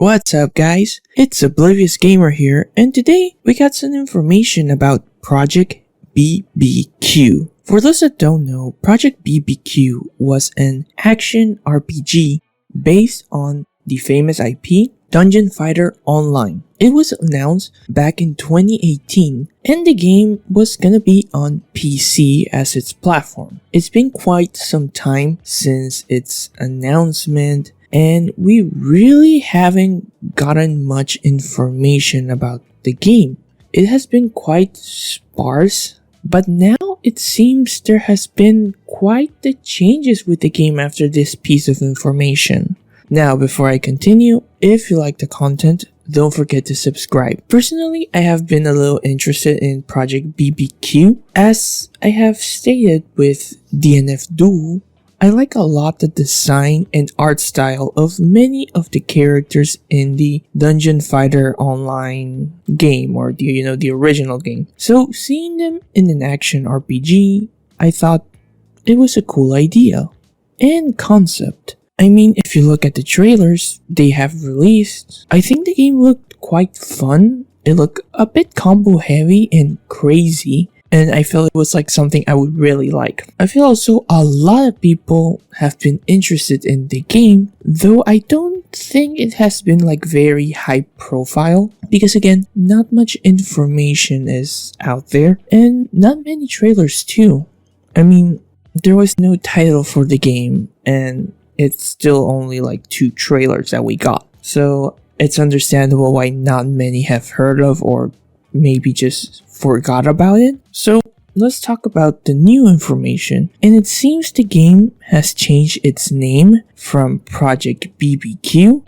What's up guys, it's Oblivious Gamer here, and today we got some information about Project BBQ. For those that don't know, Project BBQ was an action RPG based on the famous IP Dungeon Fighter Online. It was announced back in 2018 and the game was gonna be on PC as its platform. It's been quite some time since its announcement and we really haven't gotten much information about the game. It has been quite sparse, but now it seems there has been quite the changes with the game after this piece of information. Now, before I continue, if you like the content, don't forget to subscribe. Personally, I have been a little interested in Project BBQ. As I have stated with DNF Duel, I like a lot the design and art style of many of the characters in the Dungeon Fighter Online game, or the original game. So seeing them in an action RPG, I thought it was a cool idea and concept. I mean, if you look at the trailers they have released, I think the game looked quite fun. It looked a bit combo heavy and crazy, and I felt it was like something I would really like. I feel also a lot of people have been interested in the game, though I don't think it has been like very high profile, because again, not much information is out there and not many trailers too. I mean, there was no title for the game and it's still only like 2 trailers that we got. So it's understandable why not many have heard of or maybe just forgot about it. So let's talk about the new information. And it seems the game has changed its name from Project BBQ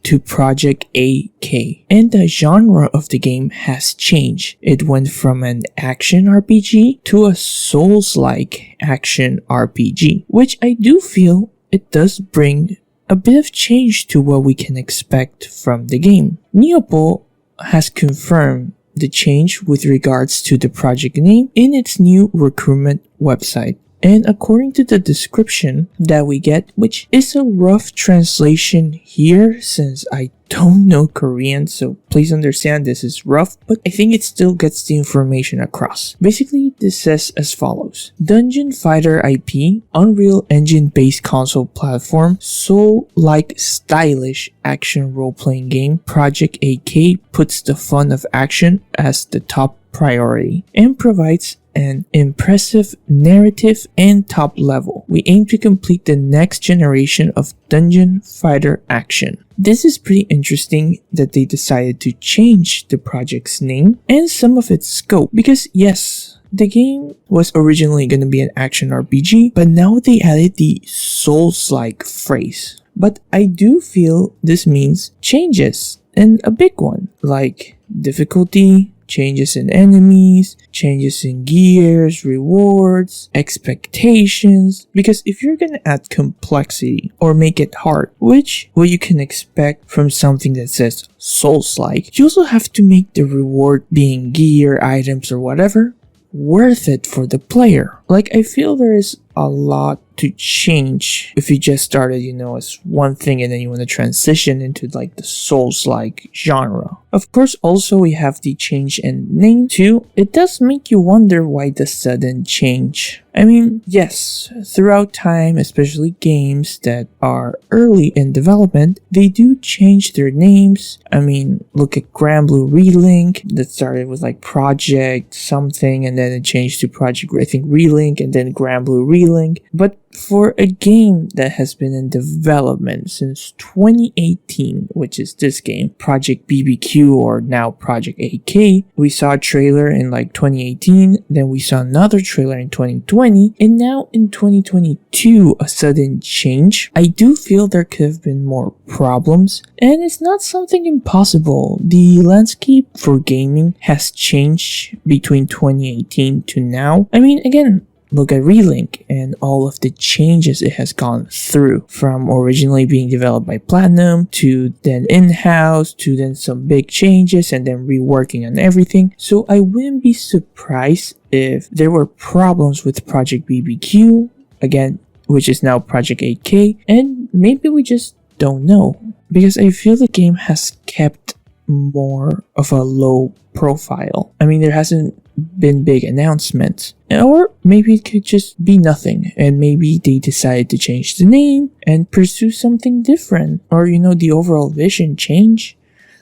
to Project AK. And the genre of the game has changed. It went from an action RPG to a Souls-like action RPG, which I do feel it does bring a bit of change to what we can expect from the game. Neople has confirmed the change with regards to the project name in its new recruitment website. And according to the description that we get, which is a rough translation here since I don't know Korean, so please understand this is rough, but I think it still gets the information across. Basically, this says as follows: Dungeon Fighter IP, Unreal Engine based console platform, Soul-like stylish action role-playing game, Project AK puts the fun of action as the top priority and provides an impressive narrative and top level. We aim to complete the next generation of Dungeon Fighter action. This is pretty interesting that they decided to change the project's name and some of its scope, because yes, the game was originally going to be an action RPG, but now they added the Souls-like phrase. But I do feel this means changes, and a big one, like difficulty, changes in enemies, changes in gears, rewards, expectations. Because if you're gonna add complexity or make it hard, which what you can expect from something that says Souls-like, you also have to make the reward, being gear, items, or whatever, worth it for the player. Like, I feel there is a lot to change if you just started, as one thing and then you want to transition into like the Souls-like genre. Of course, also we have the change in name too. It does make you wonder why the sudden change. I mean, yes, throughout time, especially games that are early in development, they do change their names. I mean, look at Granblue Relink that started with like Project something and then it changed to Project, I think, Relink, and then Granblue Relink. But for a game that has been in development since 2018, which is this game, Project BBQ, or now Project AK, we saw a trailer in like 2018, then we saw another trailer in 2020, and now in 2022, a sudden change. I do feel there could have been more problems, and it's not something impossible. The landscape for gaming has changed between 2018 to now. I mean, again, look at Relink and all of the changes it has gone through, from originally being developed by Platinum to then in-house to then some big changes and then reworking on everything. So I wouldn't be surprised if there were problems with Project BBQ, again, which is now Project AK, and maybe we just don't know, because I feel the game has kept more of a low profile. I mean, there hasn't been big announcements, or maybe it could just be nothing, and maybe they decided to change the name and pursue something different, or the overall vision change.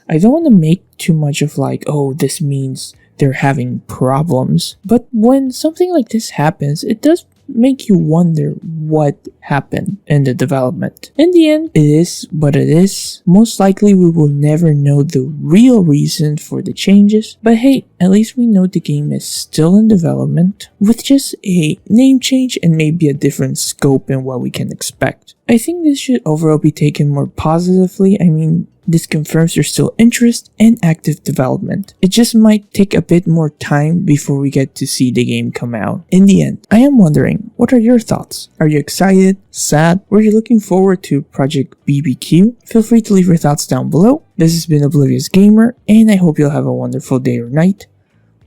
I don't want to make too much of like, oh, this means they're having problems, but when something like this happens, it does make you wonder what happened in the development. In the end, it is what it is. Most likely we will never know the real reason for the changes, but hey, at least we know the game is still in development with just a name change and maybe a different scope in what we can expect. I think this should overall be taken more positively. I mean, this confirms there's still interest and active development. It just might take a bit more time before we get to see the game come out. In the end, I am wondering, what are your thoughts? Are you excited, sad, or are you looking forward to Project BBQ? Feel free to leave your thoughts down below. This has been Oblivious Gamer, and I hope you'll have a wonderful day or night,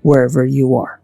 wherever you are.